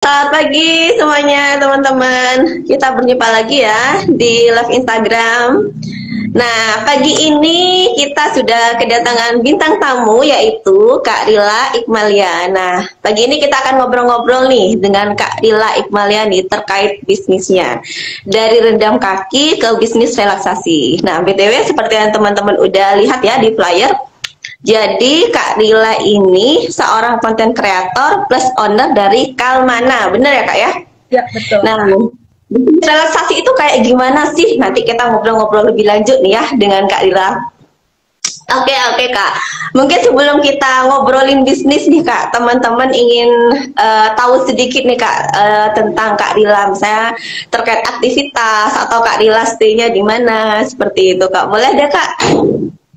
Selamat pagi semuanya teman-teman. Kita berjumpa lagi ya di live Instagram. Nah, pagi ini kita sudah kedatangan bintang tamu yaitu Kak Rila Ikmalia. Nah, pagi ini kita akan ngobrol-ngobrol nih dengan Kak Rila Ikmalia nih terkait bisnisnya. Dari rendam kaki ke bisnis relaksasi. Nah, BTW seperti yang teman-teman udah lihat ya di flyer, jadi Kak Rila ini seorang konten kreator plus owner dari Kalmana, bener ya Kak ya? Ya, betul. Nah, relaksasi itu kayak gimana sih? Nanti kita ngobrol-ngobrol lebih lanjut nih ya dengan Kak Rila. Oke Kak, mungkin sebelum kita ngobrolin bisnis nih Kak, teman-teman ingin tahu sedikit nih Kak tentang Kak Rila, misalnya terkait aktivitas atau Kak Rila stay-nya di mana, seperti itu Kak. Boleh deh Kak?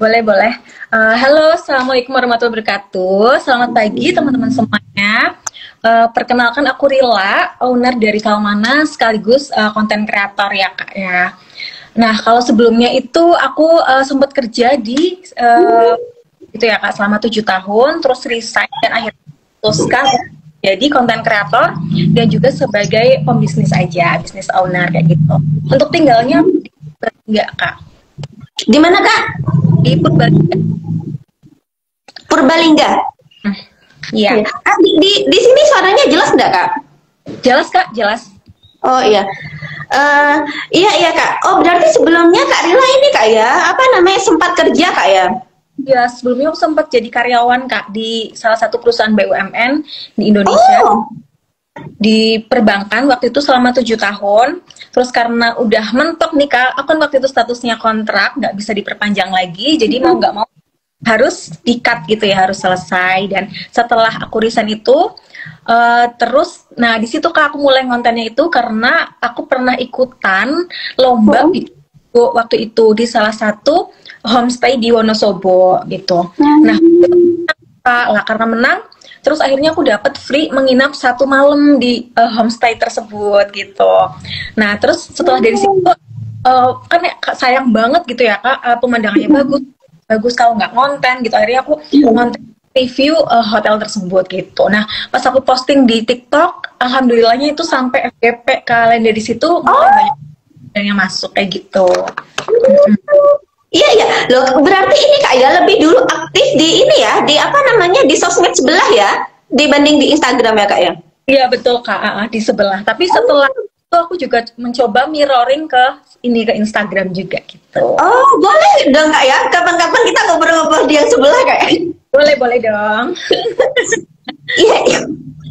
Boleh. Halo, Assalamualaikum warahmatullahi wabarakatuh. Selamat pagi teman-teman semuanya. Perkenalkan aku Rila, owner dari Kalmana sekaligus konten kreator ya Kak ya. Nah, kalau sebelumnya itu aku sempat kerja di itu ya Kak selama 7 tahun, terus resign dan akhirnya memutuskan jadi konten kreator dan juga sebagai pembisnis aja, bisnis owner kayak gitu. Untuk tinggalnya enggak Kak? Di mana Kak? Di Purbalingga. Purbalingga. Iya. Di sini suaranya jelas nggak Kak? Jelas Kak, jelas. Oh iya. Iya Kak. Oh berarti sebelumnya Kak Rila ini Kak ya, apa namanya sempat kerja Kak ya? Ya, sebelumnya aku sempat jadi karyawan Kak di salah satu perusahaan BUMN di Indonesia. Oh. Di perbankan waktu itu selama 7 tahun. Terus karena udah mentok nih Kak, aku kan waktu itu statusnya kontrak, nggak bisa diperpanjang lagi. Jadi mau nggak mau harus di-cut gitu ya, harus selesai. Dan setelah aku resign itu, terus, nah di situ Kak aku mulai kontennya itu karena aku pernah ikutan lomba waktu itu di salah satu homestay di Wonosobo gitu. Nah, karena menang, terus akhirnya aku dapat free menginap 1 malam di homestay tersebut gitu. Nah, terus setelah dari situ kan sayang banget gitu ya Kak, pemandangannya bagus kalau nggak konten gitu. Akhirnya aku ngonten review hotel tersebut gitu. Nah, pas aku posting di TikTok, alhamdulillahnya itu sampai FYP kalender di situ banyak yang masuk kayak gitu. Iya loh, berarti ini Kak ya lebih dulu aktif di ini ya, di apa namanya di sosmed sebelah ya, dibanding di Instagram ya Kak ya? Iya betul Kak, di sebelah. Tapi setelah itu aku juga mencoba mirroring ke Instagram juga gitu. Oh boleh dong Kak ya, kapan-kapan kita ngobrol-ngobrol di yang sebelah Kak ya? Boleh dong. Iya.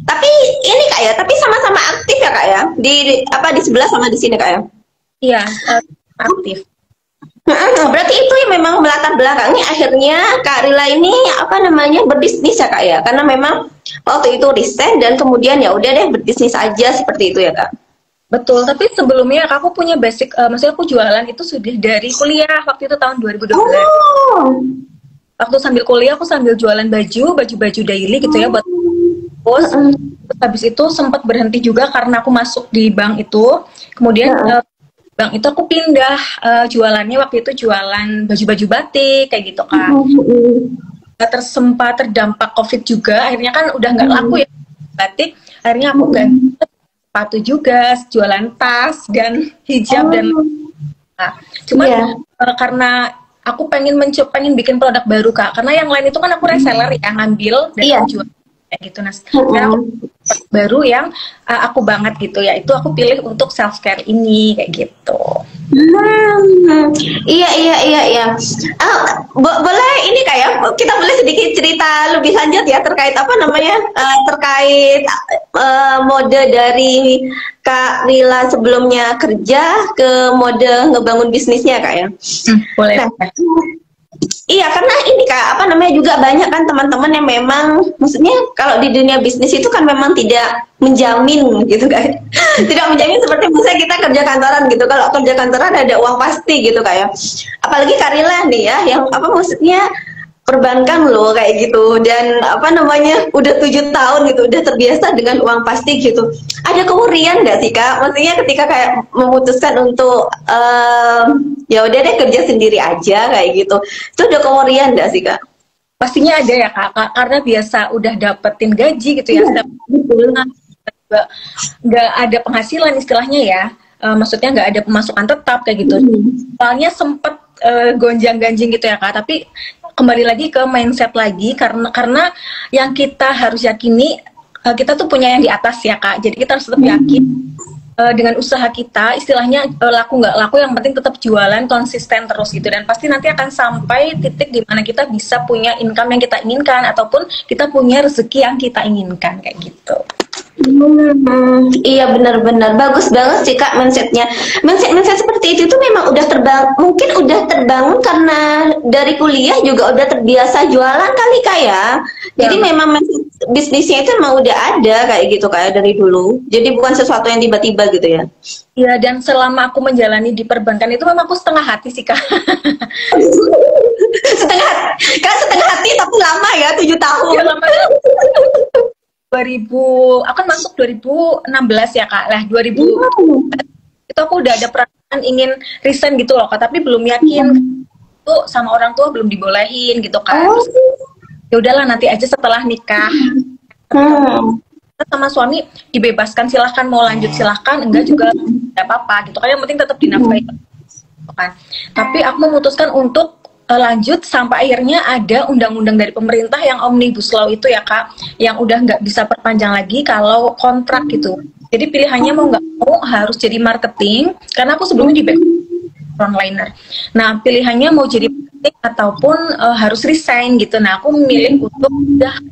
Tapi ini Kak ya, tapi sama-sama aktif ya Kak ya, di apa di sebelah sama di sini Kak ya? Iya, aktif. Berarti itu yang memang melatar belakangnya akhirnya Kak Rila ini apa namanya berbisnis ya Kak ya, karena memang waktu itu resign dan kemudian ya udah deh berbisnis aja seperti itu ya Kak. Betul, tapi sebelumnya aku punya basic, maksudnya aku jualan itu sudah dari kuliah waktu itu tahun 2012. Waktu sambil kuliah aku sambil jualan baju daily gitu ya buat bos. Habis itu sempat berhenti juga karena aku masuk di bank itu, kemudian bank itu aku pindah jualannya waktu itu jualan baju-baju batik kayak gitu Kak. Sempat terdampak COVID juga, akhirnya kan udah nggak laku ya batik, akhirnya aku ganti sepatu juga, jualan tas dan hijab dan cuman karena aku pengen bikin produk baru Kak, karena yang lain itu kan aku reseller ya, ngambil dan jual kayak gitu. Nah sekarang aku baru yang aku banget gitu ya, itu aku pilih untuk self care ini kayak gitu. Iya. Boleh ini kayak kita boleh sedikit cerita lebih lanjut ya terkait apa namanya terkait mode dari Kak Rila sebelumnya kerja ke mode ngebangun bisnisnya Kak ya. Boleh. Nah, iya, karena ini Kak, apa namanya juga banyak kan teman-teman yang memang, maksudnya kalau di dunia bisnis itu kan memang tidak menjamin gitu kan. Tidak menjamin seperti misalnya kita kerja kantoran gitu. Kalau kerja kantoran ada uang pasti gitu Kak ya. Apalagi Kak Rila nih ya, yang apa maksudnya perbankan loh kayak gitu, dan apa namanya udah 7 tahun gitu, udah terbiasa dengan uang pasti gitu. Ada kewurian nggak sih Kak? Maksudnya ketika kayak memutuskan untuk ya udah deh kerja sendiri aja kayak gitu, itu udah kewurian nggak sih Kak? Pastinya ada ya Kak, karena biasa udah dapetin gaji gitu ya setiap bulan juga nggak ada penghasilan istilahnya ya. Maksudnya nggak ada pemasukan tetap kayak gitu. Soalnya sempet gonjang-ganjing gitu ya Kak, tapi kembali lagi ke mindset lagi, karena yang kita harus yakini, kita tuh punya yang di atas ya Kak, jadi kita harus tetap yakin dengan usaha kita, istilahnya laku nggak laku, yang penting tetap jualan konsisten terus gitu, dan pasti nanti akan sampai titik di mana kita bisa punya income yang kita inginkan, ataupun kita punya rezeki yang kita inginkan kayak gitu. Iya benar-benar bagus banget sih Kak mindsetnya. Mindset seperti itu tuh memang udah mungkin udah terbangun karena dari kuliah juga udah terbiasa jualan kali Kak ya. Jadi memang mindset bisnisnya itu memang udah ada kayak gitu kayak dari dulu. Jadi bukan sesuatu yang tiba-tiba gitu ya. Iya, dan selama aku menjalani di perbankan itu memang aku setengah hati sih Kak. setengah hati tapi lama ya, 7 tahun. Ya, lama. 2000, aku kan masuk 2016 ya Kak. Lah 2000 itu aku udah ada perasaan ingin resign gitu loh Kak, tapi belum yakin tuh sama orang tua, belum dibolehin gitu kan. Terus, ya udahlah nanti aja setelah nikah. Sama suami dibebaskan, silahkan mau lanjut silahkan, enggak juga tidak apa-apa gitu kan, yang penting tetap dinafkahi kan. Tapi aku memutuskan untuk lanjut sampai akhirnya ada undang-undang dari pemerintah yang Omnibus Law itu ya Kak, yang udah nggak bisa perpanjang lagi kalau kontrak gitu. Jadi pilihannya mau nggak mau harus jadi marketing, karena aku sebelumnya di frontliner. Nah pilihannya mau jadi marketing ataupun harus resign gitu. Nah aku memilih untuk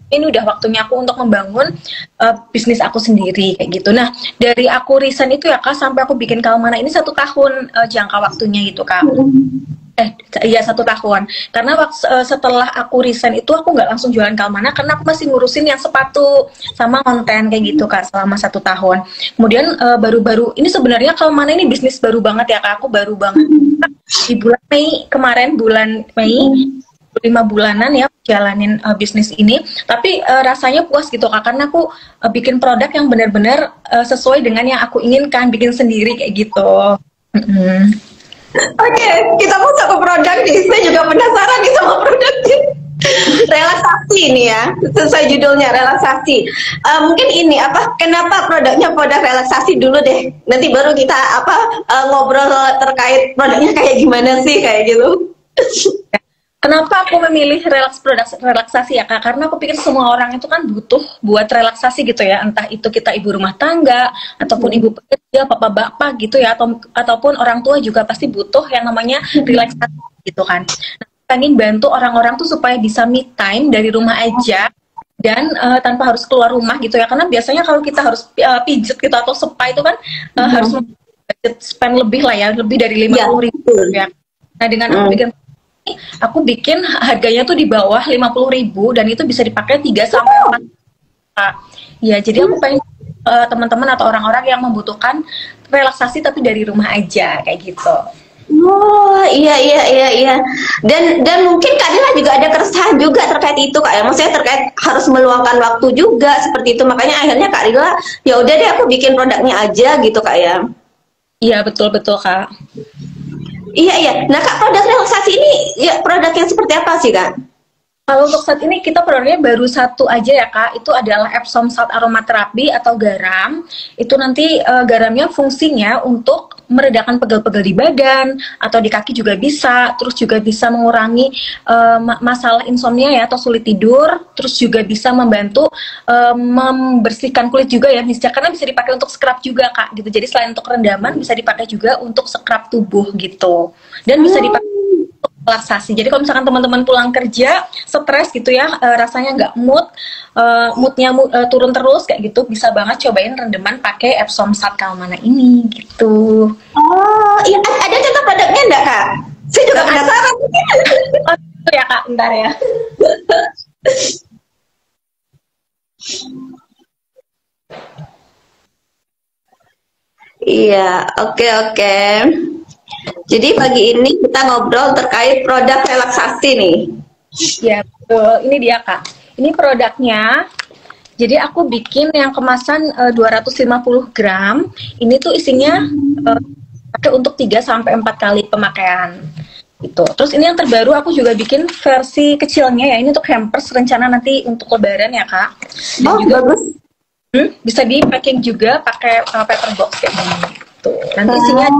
ini udah waktunya aku untuk membangun bisnis aku sendiri kayak gitu. Nah dari aku resign itu ya Kak sampai aku bikin Kalmana ini 1 tahun jangka waktunya gitu Kak. Iya 1 tahun, karena setelah aku resign itu aku nggak langsung jualan Kalmana, karena aku masih ngurusin yang sepatu sama konten kayak gitu Kak selama 1 tahun. Kemudian baru-baru ini sebenarnya Kalmana ini bisnis baru banget ya Kak, aku baru banget di bulan Mei kemarin, bulan Mei 5 bulanan ya jalanin bisnis ini, tapi rasanya puas gitu Kak, karena aku bikin produk yang benar-benar sesuai dengan yang aku inginkan, bikin sendiri kayak gitu. Oke, kita masuk ke produk nih. Saya juga penasaran nih sama produknya. Relaksasi ini ya, sesuai judulnya relaksasi. Mungkin ini apa? Kenapa produknya produk relaksasi dulu deh. Nanti baru kita ngobrol terkait produknya kayak gimana sih kayak gitu. Kenapa aku memilih produk relaksasi ya Kak? Karena aku pikir semua orang itu kan butuh buat relaksasi gitu ya. Entah itu kita ibu rumah tangga, ataupun ibu pekerja, bapak-bapak gitu ya, ataupun orang tua juga pasti butuh yang namanya relaksasi gitu kan. Nah, kita ingin bantu orang-orang tuh supaya bisa me time dari rumah aja, dan tanpa harus keluar rumah gitu ya. Karena biasanya kalau kita harus pijet gitu atau spa itu kan harus spend lebih lah ya, lebih dari 50.000 ya. Nah dengan aku bikin harganya tuh di bawah 50.000 dan itu bisa dipakai 3 sampai 4 ya. Jadi aku pengen teman-teman atau orang-orang yang membutuhkan relaksasi tapi dari rumah aja kayak gitu. Oh iya. Dan mungkin Kak Dila juga ada keresahan juga terkait itu Kak ya. Maksudnya terkait harus meluangkan waktu juga seperti itu. Makanya akhirnya Kak Dila ya udah deh aku bikin produknya aja gitu Kak ya. Iya betul Kak. Iya. Nah Kak, produk relaksasi ini ya produk yang seperti apa sih Kak? Kalau untuk saat ini kita produknya baru 1 aja ya Kak. Itu adalah Epsom Salt Aromaterapi atau garam. Itu nanti garamnya fungsinya untuk meredakan pegel-pegel di badan atau di kaki juga bisa. Terus juga bisa mengurangi masalah insomnia ya atau sulit tidur. Terus juga bisa membantu membersihkan kulit juga ya. Karena bisa dipakai untuk scrub juga Kak gitu. Jadi selain untuk rendaman bisa dipakai juga untuk scrub tubuh gitu. Dan bisa dipakai untuk relaksasi. Jadi kalau misalkan teman-teman pulang kerja stres gitu ya, rasanya nggak moodnya turun terus kayak gitu, bisa banget cobain rendeman pakai Epsom Salt Kalmana ini gitu. Oh iya, ada contoh produknya enggak Kak? Saya juga penasaran. Oh, itu ya Kak, bentar ya. Iya, oke. Jadi pagi ini kita ngobrol terkait produk relaksasi nih. Ya betul, ini dia Kak. Ini produknya. Jadi aku bikin yang kemasan 250 gram. Ini tuh isinya pakai untuk 3 sampai 4 kali pemakaian. Gitu. Terus ini yang terbaru aku juga bikin versi kecilnya ya. Ini untuk hampers, rencana nanti untuk lebaran ya Kak. Dan juga bagus. Bisa di packing juga pakai paper box kayak gini. Tuh, nanti isinya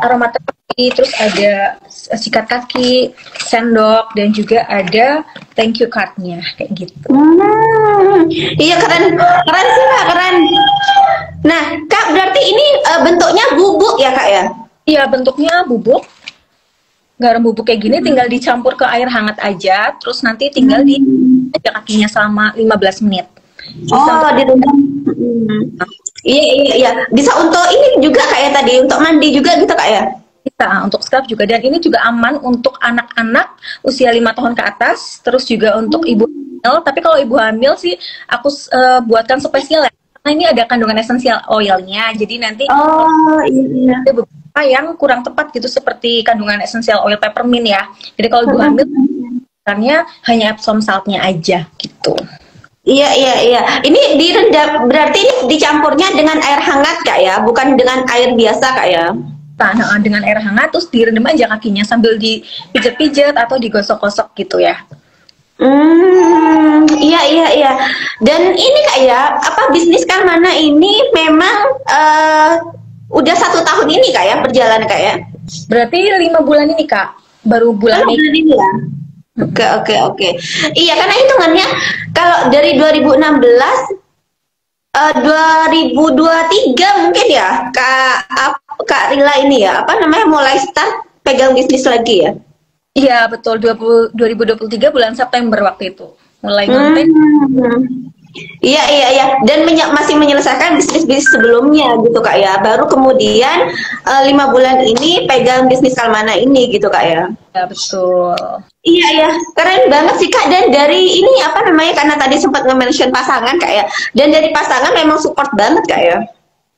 aromaterapi, terus ada sikat kaki, sendok, dan juga ada thank you card-nya kayak gitu. Iya, keren, keren sih Kak, keren. Nah, Kak, berarti ini bentuknya bubuk ya Kak ya? Iya, bentuknya bubuk. Garam bubuk kayak gini tinggal dicampur ke air hangat aja, terus nanti tinggal di kakinya selama 15 menit. Bisa direndam. Iya, iya, iya. Bisa untuk ini juga kayak tadi, untuk mandi juga gitu Kak ya? Bisa untuk scrub juga, dan ini juga aman untuk anak-anak usia 5 tahun ke atas, terus juga untuk ibu hamil. Tapi kalau ibu hamil sih aku buatkan spesial ya, karena ini ada kandungan esensial oilnya, jadi nanti iya. ada beberapa yang kurang tepat gitu, seperti kandungan esensial oil peppermint ya. Jadi kalau ibu hamil karena hanya Epsom saltnya aja gitu. Iya, iya, iya. Ini direndam, berarti ini dicampurnya dengan air hangat Kak ya, bukan dengan air biasa Kak ya? Nah, dengan air hangat terus direndam aja kakinya sambil dipijet-pijet atau digosok-gosok gitu ya. Iya, iya, iya. Dan ini Kak ya, apa bisnis Karmana ini memang udah 1 tahun ini Kak ya berjalan Kak ya? Berarti 5 bulan ini Kak, baru bulan ini ya? Oke, oke, oke. Iya, karena hitungannya kalau dari 2016, 2023 mungkin ya, Kak Rila ini ya, apa namanya, mulai start pegang bisnis lagi ya? Iya, betul. 2023 bulan September waktu itu. Mulai ngonten. Iya, iya, iya. Dan masih menyelesaikan bisnis-bisnis sebelumnya gitu Kak ya. Baru kemudian 5 bulan ini pegang bisnis Karmana ini gitu Kak ya. Ya, betul. Iya, iya. Keren banget sih Kak. Dan dari ini apa namanya, karena tadi sempat nge-mention pasangan Kak ya. Dan dari pasangan memang support banget Kak ya.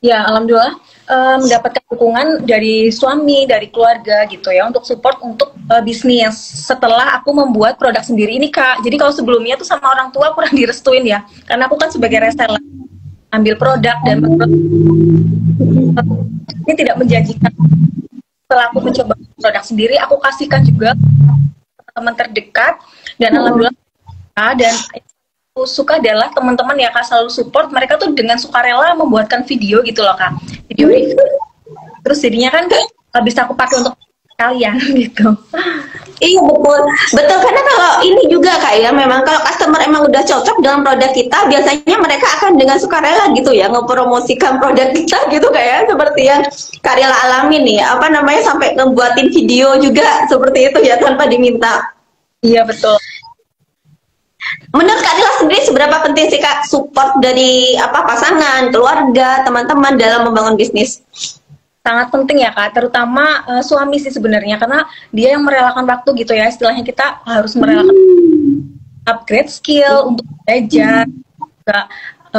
Ya, alhamdulillah mendapatkan dukungan dari suami, dari keluarga gitu ya, untuk support untuk bisnis setelah aku membuat produk sendiri ini Kak. Jadi kalau sebelumnya tuh sama orang tua kurang direstuin ya, karena aku kan sebagai reseller ambil produk dan ini tidak menjanjikan. Setelah aku mencoba produk sendiri, aku kasihkan juga teman terdekat, dan alhamdulillah. Dan aku suka adalah teman-teman ya Kak selalu support, mereka tuh dengan sukarela membuatkan video gitu loh Kak, video itu terus jadinya kan bisa aku pakai untuk kalian gitu. Iya, betul, betul, karena kalau ini juga Kak ya, memang kalau customer emang udah cocok dengan produk kita, biasanya mereka akan dengan sukarela gitu ya ngepromosikan produk kita gitu Kak ya, seperti yang Kak Rila alami nih, apa namanya, sampai ngebuatin video juga seperti itu ya tanpa diminta. Iya, betul. Menurut Kak Rila sendiri seberapa penting sih Kak support dari pasangan, keluarga, teman-teman dalam membangun bisnis? Sangat penting ya Kak, terutama suami sih sebenarnya, karena dia yang merelakan waktu gitu ya, istilahnya kita harus merelakan upgrade skill untuk belajar, juga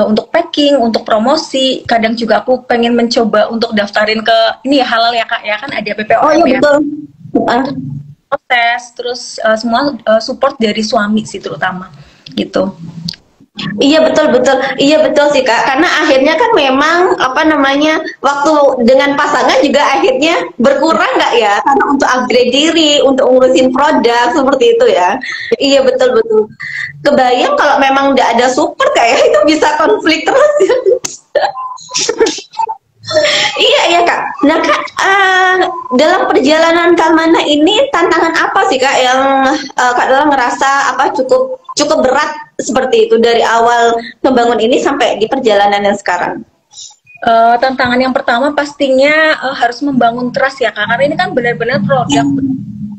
untuk packing, untuk promosi. Kadang juga aku pengen mencoba untuk daftarin ke ini ya, halal ya Kak ya, kan ada BPOM iya, ya. Betul. Proses, terus semua support dari suami sih terutama gitu. Iya, betul, betul. Iya, betul sih Kak, karena akhirnya kan memang apa namanya, waktu dengan pasangan juga akhirnya berkurang nggak ya, karena untuk upgrade diri, untuk ngurusin produk seperti itu ya. Iya, betul, betul. Kebayang kalau memang nggak ada support kayak itu bisa konflik terus ya. Iya, iya Kak. Nah Kak, dalam perjalanan Karmana ini tantangan apa sih Kak yang Kak Dela ngerasa cukup berat seperti itu dari awal membangun ini sampai di perjalanan yang sekarang? Tantangan yang pertama pastinya harus membangun trust ya Kak, karena ini kan benar-benar produk,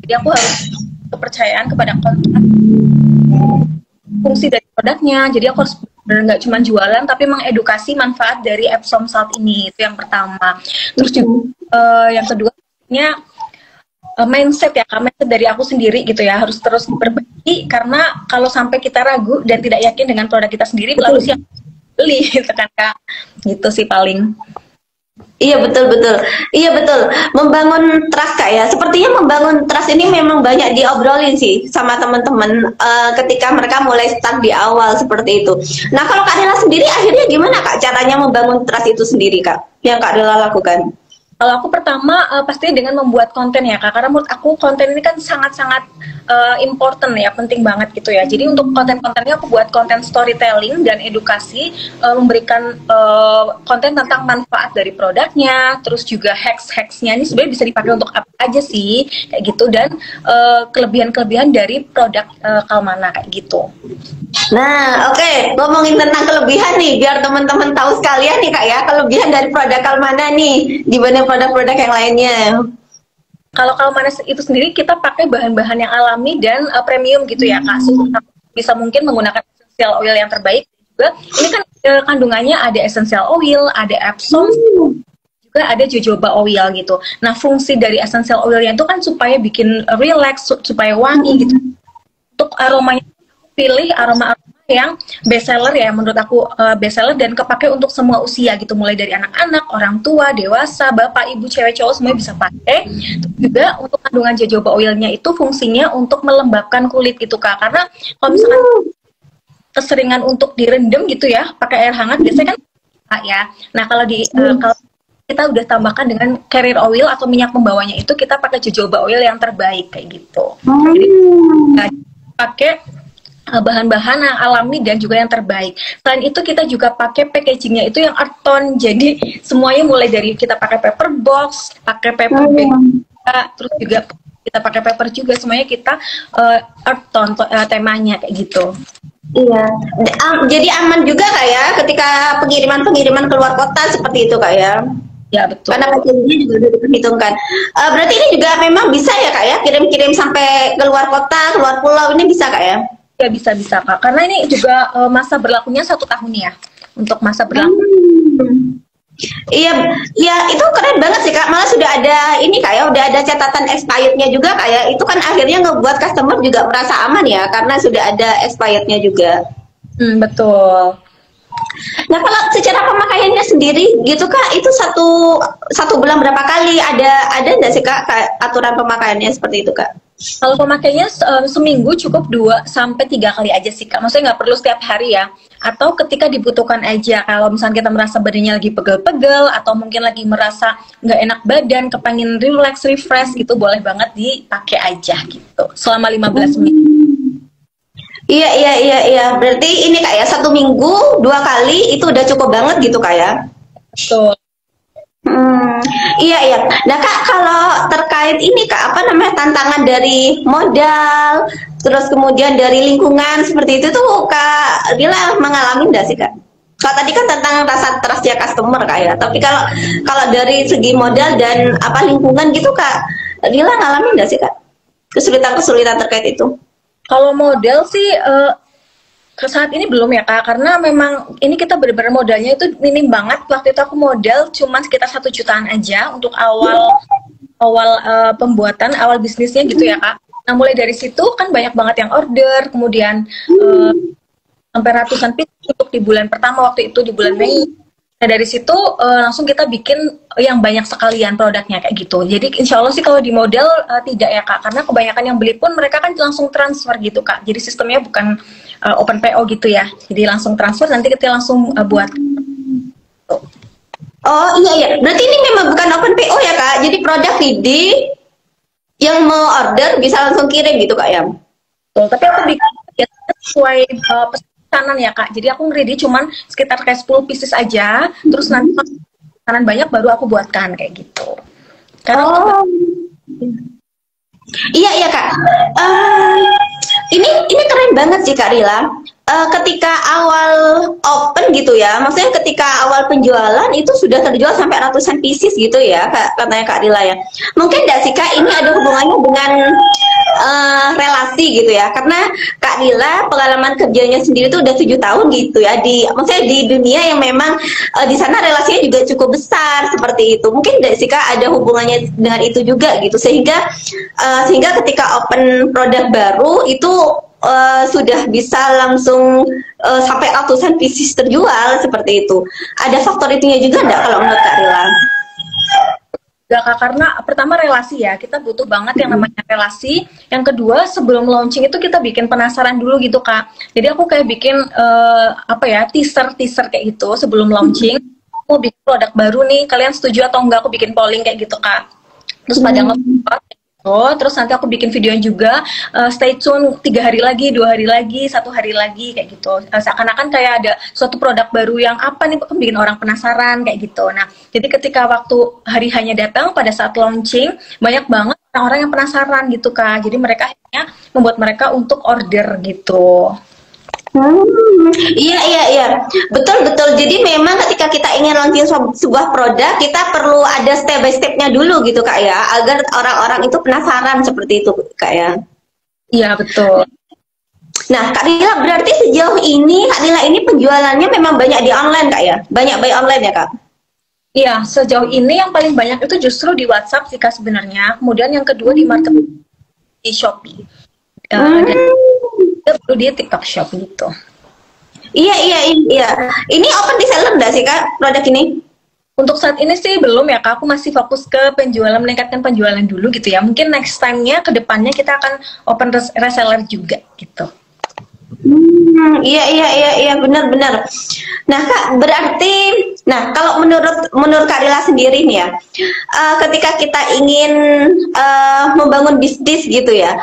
jadi aku harus kepercayaan kepada konsumen, fungsi dari produknya. Jadi aku harus nggak cuma jualan tapi mengedukasi manfaat dari Epsom salt ini, itu yang pertama. Terus juga yang keduanya mindset ya Kak, mindset dari aku sendiri gitu ya, harus terus diperbaiki, karena kalau sampai kita ragu dan tidak yakin dengan produk kita sendiri, lalu siapa beli gitu kan Kak, gitu sih paling. Iya, betul, betul. Iya, betul. Membangun trust Kak ya. Sepertinya membangun trust ini memang banyak diobrolin sih sama teman-teman ketika mereka mulai start di awal seperti itu. Nah, kalau Kak Rila sendiri akhirnya gimana Kak caranya membangun trust itu sendiri Kak, yang Kak Rila lakukan? Kalau aku pertama pastinya dengan membuat konten ya Kak, karena menurut aku konten ini kan sangat-sangat important ya, penting banget gitu ya. Jadi untuk konten-kontennya aku buat konten storytelling dan edukasi, memberikan konten tentang manfaat dari produknya, terus juga hacks-hacksnya ini sebenarnya bisa dipakai untuk apa aja sih, kayak gitu, dan kelebihan-kelebihan dari produk Kalmana kayak gitu. Nah, oke, ngomongin tentang kelebihan nih, biar teman-teman tahu sekalian nih Kak ya, kelebihan dari produk Kalmana nih dibanding produk-produk yang lainnya. Kalau Kalmana itu sendiri kita pakai bahan-bahan yang alami dan premium gitu ya Kak. Bisa mungkin menggunakan essential oil yang terbaik juga. Ini kan kandungannya ada essential oil, ada Epsom, juga ada jojoba oil gitu. Nah, fungsi dari essential oilnya itu kan supaya bikin relax, supaya wangi gitu. Untuk aromanya pilih aroma-aroma yang best seller ya, menurut aku best seller dan kepake untuk semua usia gitu, mulai dari anak-anak, orang tua, dewasa, bapak, ibu, cewek, cowok semuanya bisa pakai. Terus juga untuk kandungan jojoba oilnya itu fungsinya untuk melembabkan kulit gitu Kak, karena kalau misalkan keseringan untuk direndam gitu ya pakai air hangat biasanya kan ya. Nah kalau kalau kita udah tambahkan dengan carrier oil atau minyak pembawanya itu kita pakai jojoba oil yang terbaik kayak gitu. Jadi pakai bahan-bahan yang alami dan juga yang terbaik. Selain itu kita juga pakai packagingnya itu yang earth tone. Jadi semuanya mulai dari kita pakai paper box, pakai paper bag, terus juga kita pakai paper juga. Semuanya kita earth tone temanya kayak gitu. Iya, jadi aman juga Kak ya ketika pengiriman-pengiriman keluar kota seperti itu Kak ya. Ya betul. Karena packagingnya juga udah diperhitungkan. Berarti ini juga memang bisa ya Kak ya, kirim-kirim sampai keluar kota, keluar pulau, ini bisa Kak ya? Ya bisa Kak, karena ini juga masa berlakunya 1 tahun ya, untuk masa berlaku. Iya, ya itu keren banget sih Kak. Malah sudah ada ini Kak ya, udah ada catatan expirednya juga Kak ya. Itu kan akhirnya ngebuat customer juga merasa aman ya, karena sudah ada expirednya juga. Betul. Nah kalau secara pemakaiannya sendiri gitu Kak, itu satu bulan berapa kali ada nggak sih Kak aturan pemakaiannya seperti itu Kak? Kalau pemakainya seminggu cukup 2 sampai 3 kali aja sih Kak. Maksudnya nggak perlu setiap hari ya. Atau ketika dibutuhkan aja. Kalau misalnya kita merasa badannya lagi pegel-pegel atau mungkin lagi merasa nggak enak badan, kepengen relax, refresh gitu, boleh banget dipakai aja gitu. Selama 15 menit. Iya. Berarti ini Kak ya, 1 minggu 2 kali itu udah cukup banget gitu Kak ya? Betul. Iya. Nah Kak, kalau terkait ini Kak, apa namanya tantangan dari modal, terus kemudian dari lingkungan seperti itu tuh Kak Dila mengalami nggak sih Kak? Kalau tadi kan tentang rasa trustnya customer Kak ya, tapi kalau dari segi modal dan apa lingkungan gitu Kak Dila ngalamin nggak sih Kak kesulitan terkait itu? Kalau modal sih ke saat ini belum ya Kak, karena memang ini kita benar-benar modalnya itu minim banget. Waktu itu aku modal cuma sekitar 1 jutaan aja untuk awal pembuatan, awal bisnisnya gitu ya Kak. Nah mulai dari situ kan banyak banget yang order, kemudian sampai ratusan pieces untuk di bulan pertama waktu itu di bulan Mei. Nah dari situ langsung kita bikin yang banyak sekalian produknya kayak gitu. Jadi insya Allah sih kalau di modal tidak ya Kak, karena kebanyakan yang beli pun mereka kan langsung transfer gitu Kak. Jadi sistemnya bukan open PO gitu ya. Jadi langsung transfer nanti kita langsung buat. Oh iya. Berarti ini memang bukan open PO ya Kak. Jadi produk ready yang mau order bisa langsung kirim gitu Kak ya. Betul, tapi aku bikin ya, sesuai pesanan ya Kak. Jadi aku ready cuman sekitar kayak 10 pieces aja. Terus nanti pesanan banyak baru aku buatkan kayak gitu. Karena Iya Kak. Ini keren banget sih Kak Rila. Ketika awal open gitu ya, maksudnya ketika awal penjualan itu sudah terjual sampai ratusan pieces gitu ya, katanya Kak Rila ya. Mungkin nggak sih Kak ini ada hubungannya dengan relasi gitu ya? Karena Kak Rila pengalaman kerjanya sendiri itu udah 7 tahun gitu ya, maksudnya di dunia yang memang di sana relasinya juga cukup besar seperti itu. Mungkin nggak sih Kak ada hubungannya dengan itu juga gitu, sehingga ketika open produk baru itu sudah bisa langsung sampai ratusan pieces terjual seperti itu. Ada faktor itunya juga enggak kalau menurut Kak Rila? Enggak Kak, karena pertama relasi ya, kita butuh banget yang namanya relasi. Yang kedua sebelum launching itu kita bikin penasaran dulu gitu Kak. Jadi aku kayak bikin teaser kayak gitu sebelum launching. mau bikin produk baru nih, kalian setuju atau enggak aku bikin polling kayak gitu Kak. Terus pada nge-vote gitu, terus nanti aku bikin videonya juga, stay tune 3 hari lagi, 2 hari lagi, 1 hari lagi kayak gitu. Seakan-akan kayak ada suatu produk baru yang apa nih, bikin orang penasaran kayak gitu. Nah, jadi ketika waktu hari hanya datang pada saat launching, banyak banget orang-orang yang penasaran gitu Kak. Jadi mereka akhirnya membuat mereka untuk order gitu. Iya iya iya, betul betul. Jadi memang ketika kita ingin launching sebuah produk, kita perlu ada step by stepnya dulu gitu Kak ya, agar orang-orang itu penasaran seperti itu Kak ya. Iya betul. Nah Kak Lila, berarti sejauh ini Kak Lila ini penjualannya memang banyak di online Kak ya, banyak by online ya Kak? Iya, sejauh ini yang paling banyak itu justru di WhatsApp sih Kak sebenarnya. Kemudian yang kedua di market di Shopee. Dan baru di TikTok Shop gitu. Iya iya iya. Ini open reseller nggak sih Kak produk ini? Untuk saat ini sih belum ya Kak, aku masih fokus ke penjualan, meningkatkan penjualan dulu gitu ya. Mungkin next time-nya ke depannya kita akan open reseller juga gitu. Iya iya iya iya, benar-benar. Nah Kak, berarti, nah kalau menurut Kak Lila sendiri nih ya, ketika kita ingin membangun bisnis gitu ya,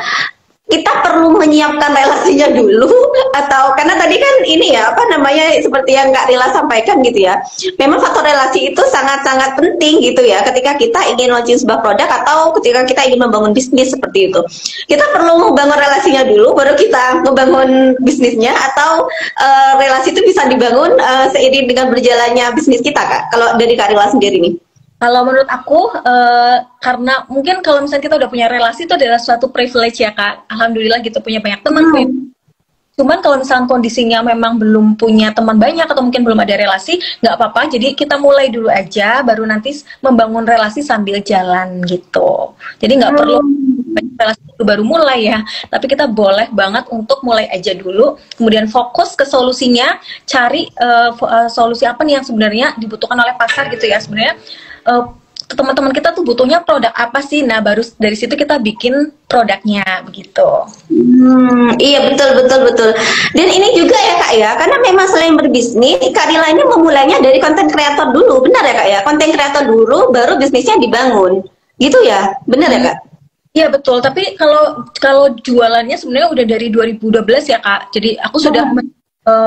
kita perlu menyiapkan relasinya dulu, atau karena tadi kan ini ya apa namanya, seperti yang Kak Lila sampaikan gitu ya, memang faktor relasi itu sangat-sangat penting gitu ya ketika kita ingin launching sebuah produk atau ketika kita ingin membangun bisnis seperti itu. Kita perlu membangun relasinya dulu baru kita membangun bisnisnya, atau relasi itu bisa dibangun seiring dengan berjalannya bisnis kita Kak, kalau dari Kak Lila sendiri nih? Kalau menurut aku, karena mungkin kalau misalnya kita udah punya relasi itu adalah suatu privilege ya Kak. Alhamdulillah gitu, punya banyak teman. Cuman kalau misalnya kondisinya memang belum punya teman banyak atau mungkin belum ada relasi, nggak apa-apa. Jadi kita mulai dulu aja, baru nanti membangun relasi sambil jalan gitu. Jadi nggak perlu relasi itu baru mulai ya. Tapi kita boleh banget untuk mulai aja dulu. Kemudian fokus ke solusinya, cari solusi apa nih yang sebenarnya dibutuhkan oleh pasar gitu ya. Sebenarnya teman-teman kita tuh butuhnya produk apa sih? Nah, baru dari situ kita bikin produknya begitu. Iya betul betul betul. Dan ini juga ya Kak ya, karena memang selain berbisnis, Kak Lila ini memulainya dari konten kreator dulu, benar ya Kak ya? Konten kreator dulu, baru bisnisnya dibangun, gitu ya? Benar ya Kak? Iya betul. Tapi kalau jualannya sebenarnya udah dari 2012 ya Kak. Jadi aku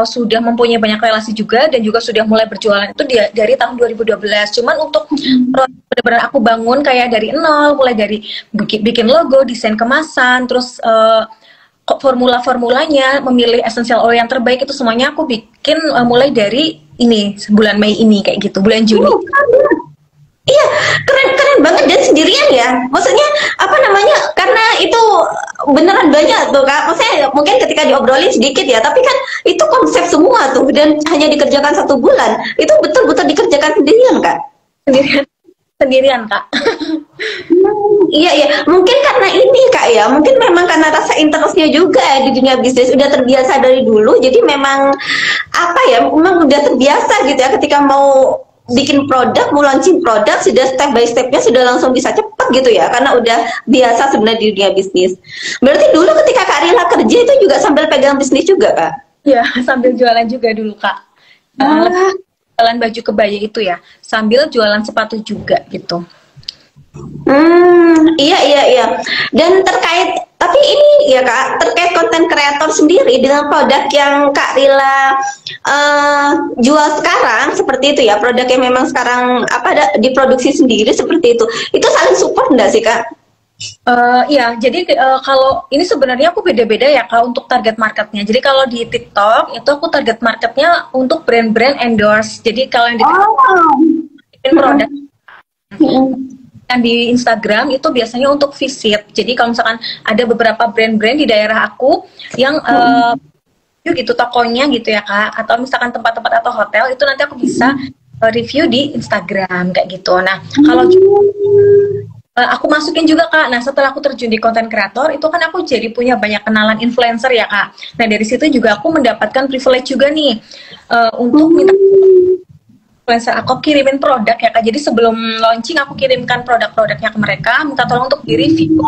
sudah mempunyai banyak relasi juga dan juga sudah mulai berjualan itu dari tahun 2012. Cuman untuk benar-benar aku bangun kayak dari nol, mulai dari bikin logo, desain kemasan, terus formula-formulanya, memilih essential oil yang terbaik, itu semuanya aku bikin mulai dari ini, bulan Mei ini kayak gitu, bulan Juni. Iya, keren banget dan sendirian ya. Maksudnya apa namanya? Karena itu beneran banyak tuh Kak. Maksudnya mungkin ketika diobrolin sedikit ya, tapi kan itu konsep semua tuh dan hanya dikerjakan 1 bulan. Itu betul-betul dikerjakan sendirian Kak. Sendirian Kak. Iya iya, mungkin karena ini Kak ya, mungkin memang karena rasa interestnya juga ya di dunia bisnis, udah terbiasa dari dulu, jadi memang apa ya, memang udah terbiasa gitu ya ketika mau bikin produk, mau launching produk, sudah step by stepnya sudah langsung bisa cepat gitu ya, karena udah biasa sebenarnya di dunia bisnis. Berarti dulu ketika Kak Lila kerja itu juga sambil pegang bisnis juga Kak? Iya, sambil jualan juga dulu Kak. Jualan baju kebaya itu ya, sambil jualan sepatu juga gitu. Iya iya iya. Dan tapi ini ya Kak, terkait konten kreator sendiri dengan produk yang Kak Lila jual sekarang seperti itu ya, produk yang memang sekarang diproduksi sendiri seperti itu saling support enggak sih Kak? Iya, jadi kalau ini sebenarnya aku beda-beda ya Kak untuk target marketnya. Jadi kalau di TikTok itu aku target marketnya untuk brand-brand endorse. Jadi kalau yang di bikin produk yang di Instagram itu biasanya untuk visit. Jadi kalau misalkan ada beberapa brand-brand di daerah aku yang gitu tokonya gitu ya Kak, atau misalkan tempat-tempat atau hotel, itu nanti aku bisa review di Instagram kayak gitu. Nah kalau aku masukin juga Kak. Nah setelah aku terjun di konten kreator itu kan aku jadi punya banyak kenalan influencer ya Kak. Nah dari situ juga aku mendapatkan privilege juga nih untuk minta influencer aku kirimin produk ya Kak. Jadi sebelum launching aku kirimkan produk-produknya ke mereka, minta tolong untuk di review.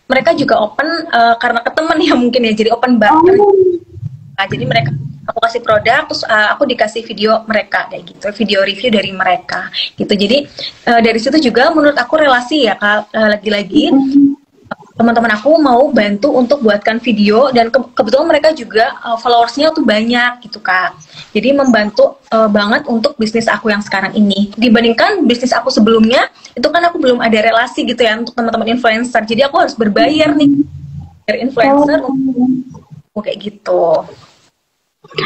Mereka juga open karena ke temen ya mungkin ya, jadi open banget. Jadi mereka aku kasih produk, terus aku dikasih video mereka kayak gitu, video review dari mereka gitu. Jadi dari situ juga menurut aku relasi ya Kak, lagi-lagi teman-teman aku mau bantu untuk buatkan video dan kebetulan mereka juga followersnya tuh banyak gitu Kak. Jadi membantu banget untuk bisnis aku yang sekarang ini. Dibandingkan bisnis aku sebelumnya, itu kan aku belum ada relasi gitu ya untuk teman-teman influencer. Jadi aku harus berbayar nih dari influencer untuk kayak gitu.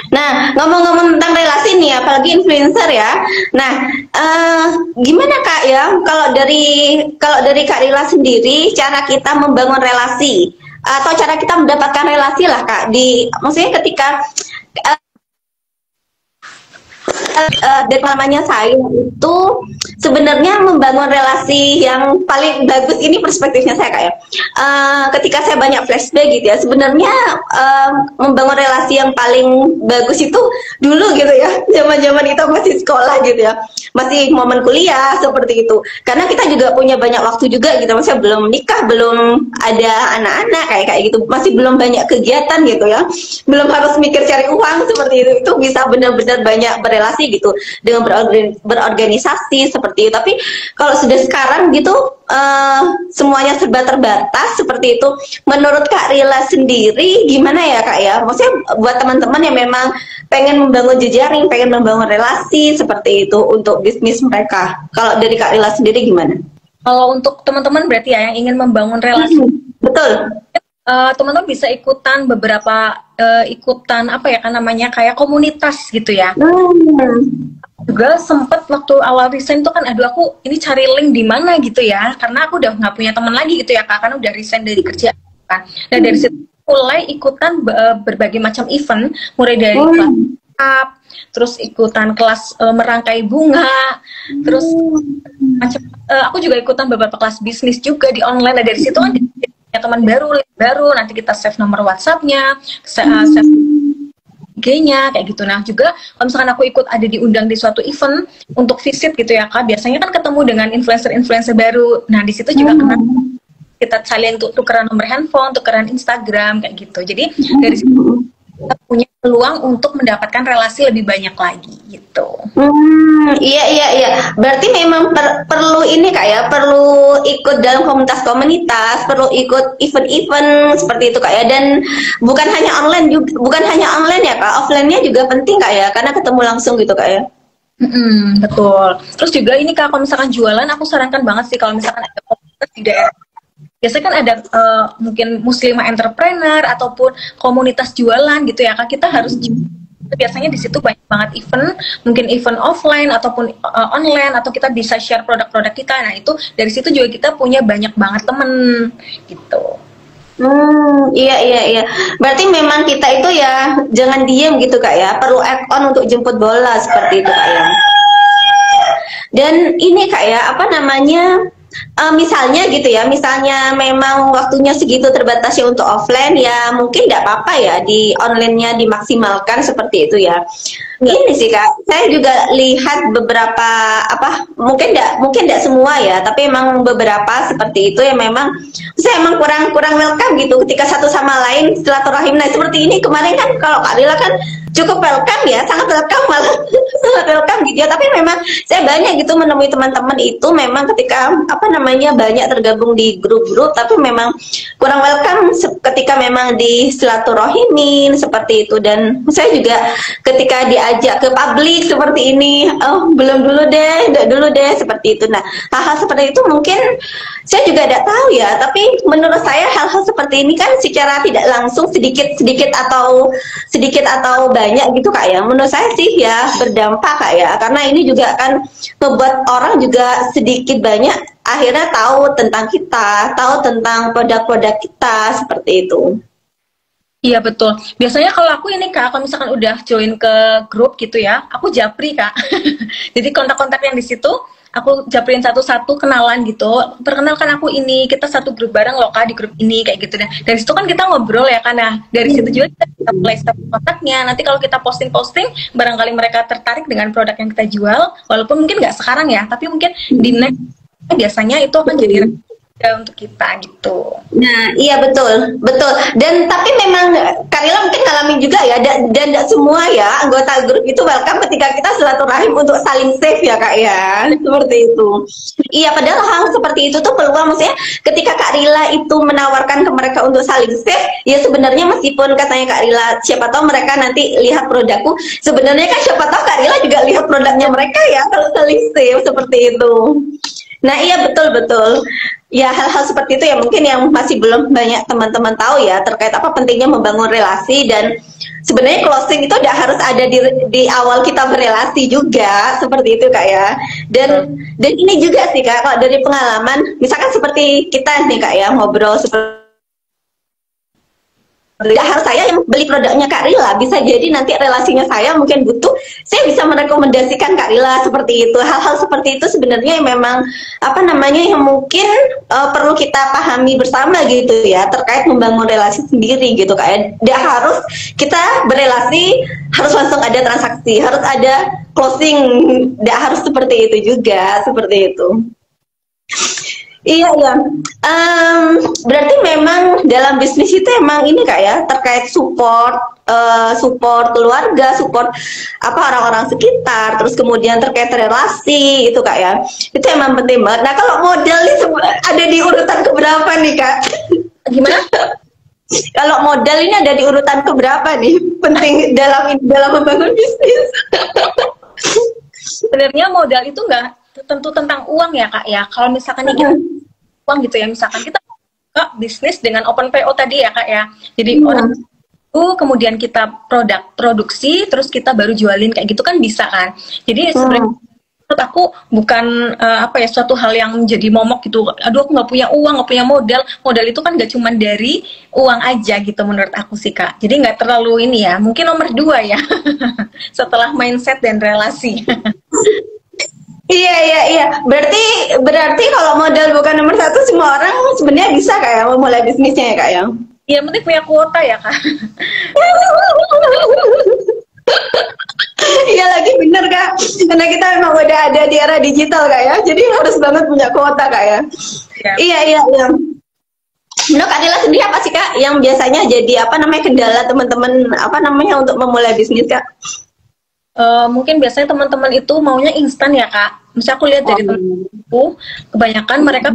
Nah, ngomong-ngomong tentang relasi nih, apalagi influencer ya. Nah, gimana Kak ya, kalau dari Kak Rila sendiri, cara kita membangun relasi atau cara kita mendapatkan relasi lah Kak, maksudnya ketika dari pengalamannya saya itu sebenarnya membangun relasi yang paling bagus ini perspektifnya saya kayak ketika saya banyak flashback gitu ya, sebenarnya membangun relasi yang paling bagus itu dulu gitu ya, zaman-zaman itu masih sekolah gitu ya, masih momen kuliah seperti itu, karena kita juga punya banyak waktu juga gitu, maksudnya belum nikah, belum ada anak-anak kayak gitu, masih belum banyak kegiatan gitu ya, belum harus mikir cari uang seperti itu bisa benar-benar banyak berelasi gitu dengan berorganisasi seperti itu. Tapi kalau sudah sekarang gitu semuanya serba terbatas seperti itu, menurut Kak Rila sendiri gimana ya Kak ya, maksudnya buat teman-teman yang memang pengen membangun jejaring, pengen membangun relasi seperti itu untuk bisnis mereka, kalau dari Kak Rila sendiri gimana? Kalau untuk teman-teman berarti ya yang ingin membangun relasi, betul, teman-teman bisa ikutan beberapa ikutan apa ya kan namanya, kayak komunitas gitu ya. Juga sempet waktu awal resign tuh kan, aduh aku ini cari link di mana gitu ya, karena aku udah nggak punya teman lagi gitu ya Kak, karena udah resign dari kerjaan kan. Dan dari situ mulai ikutan berbagai macam event, mulai dari kelas up, terus ikutan kelas merangkai bunga, terus macam aku juga ikutan beberapa kelas bisnis juga di online. Nah dari situ kan teman baru, nanti kita save nomor WhatsApp-nya, save IG-nya kayak gitu. Nah juga kalau misalkan aku ikut ada diundang di suatu event untuk visit gitu ya Kak, biasanya kan ketemu dengan influencer baru. Nah di situ juga kenal, kita saling tukeran nomor handphone, tukeran Instagram kayak gitu. Jadi dari situ kita punya peluang untuk mendapatkan relasi lebih banyak lagi gitu. Iya. Berarti memang perlu ini Kak ya, perlu ikut dalam komunitas, perlu ikut event-event seperti itu Kak ya. Dan bukan hanya online juga, bukan hanya online ya Kak, offline-nya juga penting Kak ya, karena ketemu langsung gitu Kak ya. Betul. Terus juga ini Kak, kalau misalkan jualan, aku sarankan banget sih kalau misalkan ada komunitas di daerah. Biasanya kan ada mungkin muslimah entrepreneur ataupun komunitas jualan gitu ya Kak, kita harus biasanya di situ banyak banget event, mungkin event offline ataupun online, atau kita bisa share produk-produk kita. Nah itu dari situ juga kita punya banyak banget temen gitu. Iya. Berarti memang kita itu ya jangan diem gitu Kak ya, perlu act on untuk jemput bola seperti itu Kak ya. Dan ini Kak ya, apa namanya, misalnya gitu ya, misalnya memang waktunya segitu terbatas ya untuk offline, ya mungkin tidak apa-apa ya di online-nya dimaksimalkan seperti itu ya. Ini sih Kak, saya juga lihat beberapa mungkin tidak semua ya, tapi emang beberapa seperti itu yang memang saya emang kurang welcome gitu ketika satu sama lain silaturahim. Nah seperti ini kemarin kan, kalau Kak Lila kan cukup welcome ya, sangat welcome malah sangat welcome gitu ya. Tapi memang saya banyak gitu menemui teman-teman itu memang ketika banyak tergabung di grup-grup, tapi memang kurang welcome ketika memang di silaturahim seperti itu. Dan saya juga ketika diajak ke publik seperti ini, belum dulu deh seperti itu. Nah hal-hal seperti itu mungkin saya juga tidak tahu ya, tapi menurut saya hal-hal seperti ini kan secara tidak langsung sedikit atau banyak gitu Kak ya, menurut saya sih ya berdampak Kak ya, karena ini juga akan membuat orang juga sedikit banyak akhirnya tahu tentang kita, tahu tentang produk-produk kita seperti itu. Iya betul. Biasanya kalau aku ini Kak, kalau misalkan udah join ke grup gitu ya, aku japri Kak. Jadi kontak-kontak yang di situ aku japrin satu-satu, kenalan gitu, perkenalkan aku ini, kita satu grup bareng loh Kak di grup ini kayak gitu. Dan dari situ kan kita ngobrol ya kan, nah dari situ juga kita mulai kontaknya. Nanti kalau kita posting barangkali mereka tertarik dengan produk yang kita jual, walaupun mungkin nggak sekarang ya, tapi mungkin di next biasanya itu akan jadi untuk kita gitu. Nah, iya betul, betul. Dan tapi memang Kak Lila mungkin ngalamin juga ya, dan tidak semua ya anggota grup itu welcome ketika kita silaturahim untuk saling save ya Kak ya, seperti itu. Iya, padahal hal seperti itu tuh peluang, maksudnya ketika Kak Lila itu menawarkan ke mereka untuk saling save, ya sebenarnya meskipun katanya Kak Lila, siapa tahu mereka nanti lihat produkku, sebenarnya kan siapa tahu Kak Lila juga lihat produknya mereka ya kalau saling save seperti itu. Nah iya betul-betul. Ya hal-hal seperti itu ya mungkin yang masih belum banyak teman-teman tahu ya terkait apa pentingnya membangun relasi, dan sebenarnya closing itu udah harus ada di awal kita berelasi juga seperti itu Kak ya. Dan ini juga sih Kak, kalau dari pengalaman misalkan seperti kita nih Kak ya ngobrol seperti, tidak harus saya yang beli produknya Kak Rila, bisa jadi nanti relasinya saya mungkin butuh, saya bisa merekomendasikan Kak Rila seperti itu. Hal-hal seperti itu sebenarnya memang apa namanya yang mungkin perlu kita pahami bersama gitu ya, terkait membangun relasi sendiri gitu Kak ya. Tidak harus kita berelasi harus langsung ada transaksi, harus ada closing, tidak harus seperti itu juga, seperti itu. Iya, iya. Berarti memang dalam bisnis itu emang ini Kak ya, terkait support, support keluarga, support apa orang-orang sekitar, terus kemudian terkait relasi itu Kak ya. Itu emang penting banget. Nah kalau modal ini ada di urutan keberapa nih Kak? Gimana? Kalau modal ini ada di urutan keberapa nih? Penting dalam membangun bisnis. Sebenarnya modal itu nggak tentu tentang uang ya Kak ya. Kalau misalkan kita uang gitu ya, misalkan kita bisnis dengan open PO tadi ya Kak ya. Jadi orang itu kemudian kita produksi terus kita baru jualin kayak gitu kan bisa kan. Jadi sebenarnya menurut aku bukan apa ya suatu hal yang jadi momok gitu. Aduh aku nggak punya uang, nggak punya modal. Modal itu kan nggak cuma dari uang aja gitu menurut aku sih Kak. Jadi nggak terlalu ini ya. Mungkin nomor 2 ya setelah mindset dan relasi. Iya. Berarti kalau modal bukan nomor 1, semua orang sebenarnya bisa kayak memulai bisnisnya ya Kak ya. Iya, penting punya kuota ya Kak. Iya lagi bener Kak. Karena kita memang udah ada di era digital Kak ya. Jadi harus banget punya kuota Kak ya. Iya. Menurut Kak Dila sendiri apa sih Kak yang biasanya jadi apa namanya kendala teman-teman apa namanya untuk memulai bisnis Kak? Mungkin biasanya teman-teman itu maunya instan ya Kak. Misalnya aku lihat dari teman-temanku, kebanyakan mereka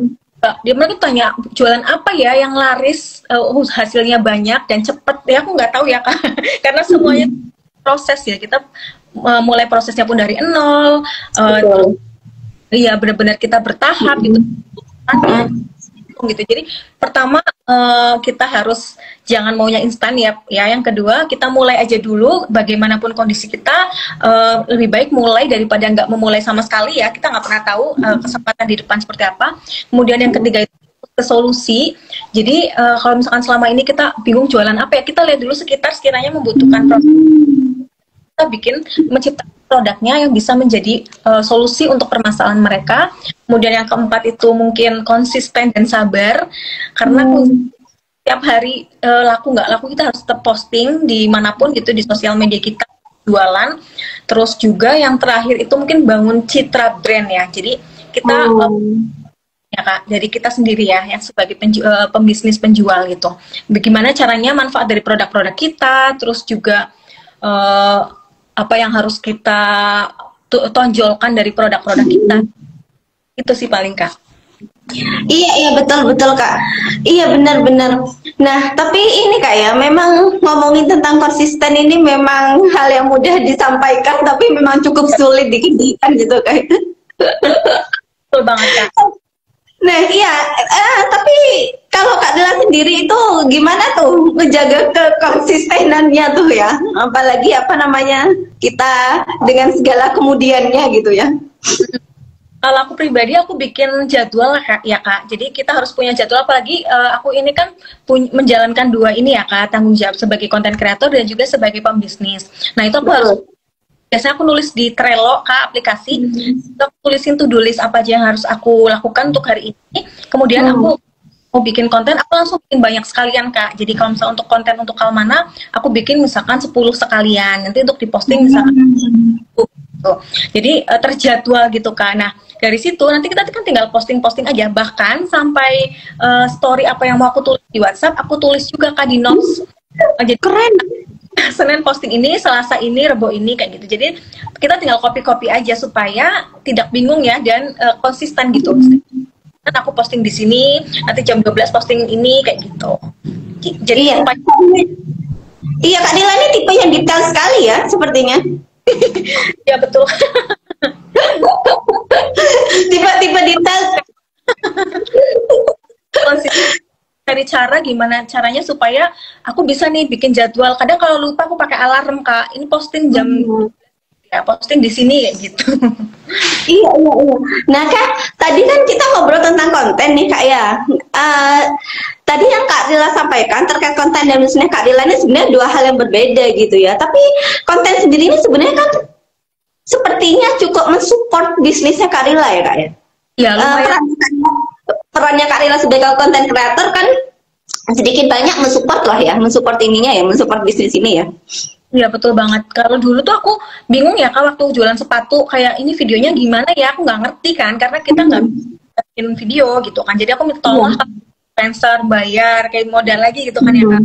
tanya jualan apa ya yang laris, hasilnya banyak dan cepet. Ya aku nggak tahu ya Kak, karena semuanya proses ya. Kita mulai prosesnya pun dari nol. Iya benar-benar kita bertahap gitu. Gitu. Jadi pertama kita harus jangan maunya instan ya. Yang kedua kita mulai aja dulu. Bagaimanapun kondisi kita lebih baik mulai daripada nggak memulai sama sekali ya. Kita nggak pernah tahu kesempatan di depan seperti apa. Kemudian yang ketiga itu ke solusi. Jadi kalau misalkan selama ini kita bingung jualan apa ya, kita lihat dulu sekiranya membutuhkan proses. Kita menciptakan produknya yang bisa menjadi solusi untuk permasalahan mereka. Kemudian yang keempat itu mungkin konsisten dan sabar, karena tiap hari laku nggak laku kita harus tetap posting dimanapun gitu di sosial media kita jualan. Terus juga yang terakhir itu mungkin bangun citra brand ya. Jadi kita ya Kak, dari kita sendiri ya yang sebagai pembisnis penjual gitu. Bagaimana caranya manfaat dari produk-produk kita, terus juga apa yang harus kita tonjolkan dari produk-produk kita. Itu sih paling Kak. Iya betul Kak. Iya benar. Nah tapi ini Kak ya, memang ngomongin tentang konsisten ini memang hal yang mudah disampaikan tapi memang cukup sulit dikerjakan gitu Kak. Betul banget Kak. Nah iya, tapi kalau Kak Dila sendiri itu gimana tuh menjaga kekonsistenannya tuh ya, apalagi apa namanya kita dengan segala kemudiannya gitu ya. Kalau aku pribadi aku bikin jadwal ya Kak. Jadi kita harus punya jadwal, apalagi aku ini kan menjalankan 2 ini ya Kak, tanggung jawab sebagai konten kreator dan juga sebagai pembisnis. Nah itu aku harus biasanya aku nulis di Trello Kak, aplikasi. Aku tulisin to-do list apa aja yang harus aku lakukan untuk hari ini. Kemudian aku mau bikin konten, aku langsung bikin banyak sekalian Kak. Jadi kalau misalnya untuk konten untuk hal mana, aku bikin misalkan 10 sekalian. Nanti untuk diposting misalkan Tuh. Jadi terjadwal gitu kan. Nah, dari situ nanti kita kan tinggal posting-posting aja. Bahkan sampai story apa yang mau aku tulis di WhatsApp, aku tulis juga Kak di notes. Jadi Keren. Senin posting ini, Selasa ini, Rebo ini kayak gitu. Jadi kita tinggal copy-copy aja supaya tidak bingung ya dan konsisten gitu. Kan aku posting di sini, nanti jam 12 posting ini kayak gitu. Jadi Iya. supaya Iya, Kak Dila ini tipe yang detail sekali ya, sepertinya. ya betul. Tipe-tipe detail. Konsisten cari cara gimana caranya supaya aku bisa nih bikin jadwal. Kadang kalau lupa aku pakai alarm, Kak. Ini posting jam ya posting di sini ya gitu. Iya, iya, iya. Nah, Kak, tadi kan kita ngobrol tentang konten nih, Kak ya. Tadi yang Kak Dila sampaikan terkait konten dan bisnisnya Kak Dila ini sebenarnya dua hal yang berbeda gitu ya. Tapi konten sendiri ini sebenarnya kan sepertinya cukup mensupport bisnisnya Kak Dila ya, Kak ya. Ya, lumayan. Perannya Kak Dila sebagai konten kreator kan sedikit banyak mensupport lah ya, mensupport ininya ya, mensupport bisnis ini ya. Iya betul banget. Kalau dulu tuh aku bingung ya Kak waktu jualan sepatu kayak ini videonya gimana ya, aku nggak ngerti kan karena kita nggak bikin video gitu kan. Jadi aku minta tolong sponsor bayar kayak modal lagi gitu kan ya Kak.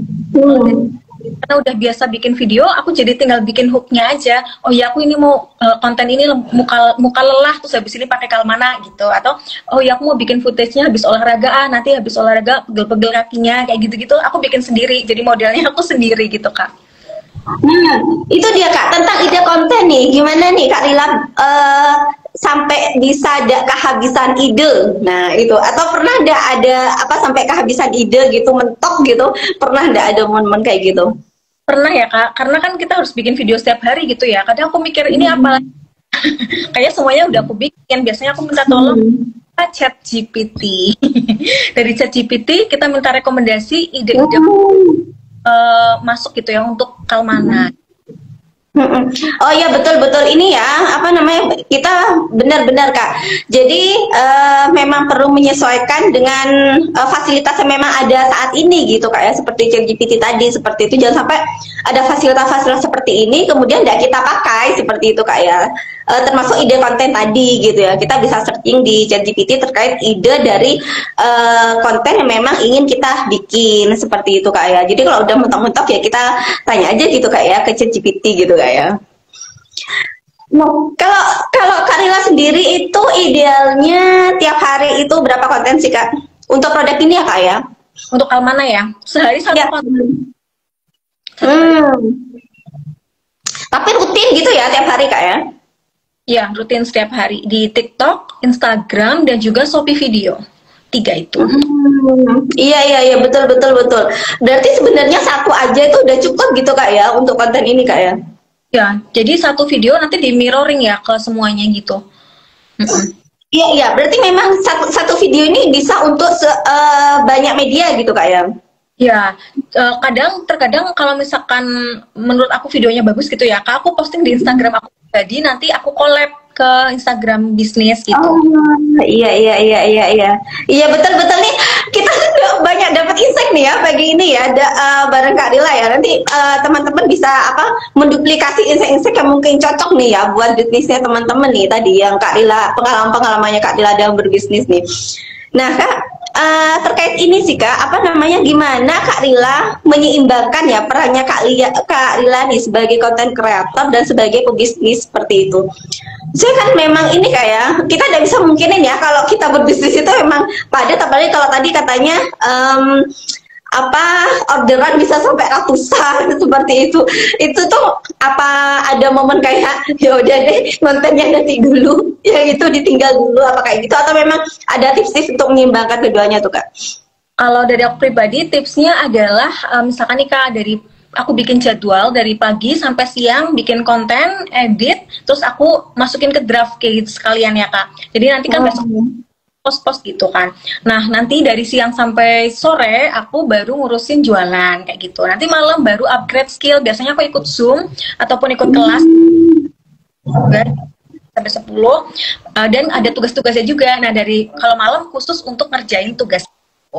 Karena udah biasa bikin video, aku jadi tinggal bikin hooknya aja. Oh ya aku ini mau konten ini muka lelah terus habis ini pakai kalmana gitu. Atau oh ya aku mau bikin footage-nya habis olahraga nanti habis olahraga pegel-pegel kakinya kayak gitu-gitu. Aku bikin sendiri. Jadi modelnya aku sendiri gitu Kak. Nah, itu dia Kak, tentang ide konten nih. Gimana nih Kak Rila sampai bisa ada kehabisan ide? Nah, itu. Atau pernah ada apa sampai kehabisan ide gitu, mentok gitu? Pernah ada momen-momen kayak gitu? Pernah ya Kak, karena kan kita harus bikin video setiap hari gitu ya. Kadang aku mikir ini apa? Kayak semuanya udah aku bikin. Biasanya aku minta tolong Chat GPT. Dari Chat GPT kita minta rekomendasi ide-ide masuk gitu ya untuk Kalmana. Oh iya betul-betul ini ya apa namanya kita benar-benar Kak. Jadi memang perlu menyesuaikan dengan fasilitas yang memang ada saat ini gitu Kak ya seperti ChatGPT tadi seperti itu jangan sampai ada fasilitas-fasilitas seperti ini kemudian tidak kita pakai seperti itu Kak ya. Termasuk ide konten tadi gitu ya kita bisa searching di ChatGPT terkait ide dari konten yang memang ingin kita bikin seperti itu Kak ya. Jadi kalau udah mentok-mentok ya kita tanya aja gitu Kak ya ke ChatGPT gitu Kak ya. Nah, kalau Kak Rila sendiri itu idealnya tiap hari itu berapa konten sih Kak? Untuk produk ini ya Kak ya? Untuk Kalmana ya, sehari satu Ya. konten. Tapi rutin gitu ya tiap hari Kak ya? Ya, rutin setiap hari di TikTok, Instagram, dan juga Shopee Video. 3 itu. Iya betul. Berarti sebenarnya satu aja itu udah cukup gitu Kak ya untuk konten ini Kak ya? Ya, jadi satu video nanti di mirroring ya ke semuanya gitu. Iya. Berarti memang satu video ini bisa untuk banyak media gitu Kak ya? Ya, terkadang kalau misalkan menurut aku videonya bagus gitu ya, Kak, aku posting di Instagram aku pribadi, nanti aku collab ke Instagram bisnis gitu. Oh, iya. Iya betul nih. Kita sudah banyak dapat insight nih ya pagi ini ya bareng Kak Rila ya. Nanti teman-teman bisa menduplikasi insight-insight yang mungkin cocok nih ya buat bisnisnya teman-teman nih tadi yang Kak Rila pengalamannya Kak Rila dalam berbisnis nih. Nah Kak, terkait ini sih Kak, gimana Kak Rila menyeimbangkan ya perannya Kak Rila nih sebagai konten kreator dan sebagai pebisnis seperti itu. Saya kan memang ini kayak kita tidak bisa mungkinin ya kalau kita berbisnis itu memang padat, apalagi kalau tadi katanya orderan bisa sampai ratusan seperti itu. Itu tuh apa ada momen kayak ya udah deh kontennya nanti dulu, yang itu ditinggal dulu apa kayak gitu atau memang ada tips-tips untuk menyeimbangkan keduanya tuh Kak? Kalau dari aku pribadi tipsnya adalah misalkan nih Kak dari aku bikin jadwal dari pagi sampai siang bikin konten, edit, terus aku masukin ke draft kayak sekalian ya Kak. Jadi nanti kan besok post-post gitu kan. Nah nanti dari siang sampai sore aku baru ngurusin jualan kayak gitu. Nanti malam baru upgrade skill. Biasanya aku ikut Zoom ataupun ikut kelas sampai 10 dan ada tugas-tugasnya juga. Nah dari kalau malam khusus untuk ngerjain tugas.